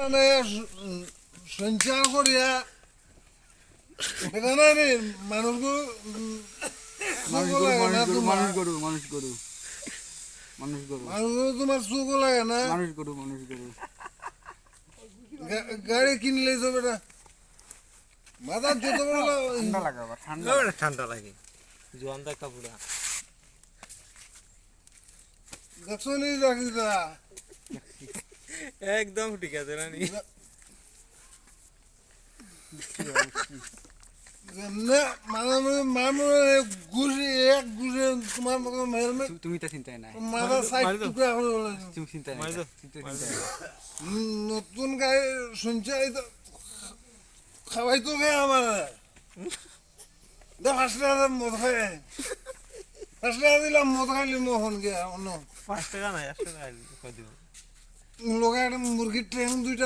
মানে সঞ্চার করিয়া এটা না রে মানুষগুলো মানুষগুলো তোমার চোখ লাগে না গাড়ি কিনলে তো বেটা মাথা যত বড় ঠান্ডা লাগে জোয়ান দেখা পুরা দেখছো নি রাখি তা একদম ঠিক আছে রানি ঘুষি এক ঘুষে তোমার মতো হেলমেট তুমি তো চিন্তায় নাই মাথা সাইড টুকরা করে তুমি চিন্তায় নাই নতুন গাড়ি শুনছে খাওয়াই তো খায় আমার ফার্স্ট মদ খাই ফার্স্ট দিলাম মদ খাইলি মোহন গিয়া অন্য 5 টাকা না 100 টাকা দিব লোক একটা মুরগির ট্রেন দুইটা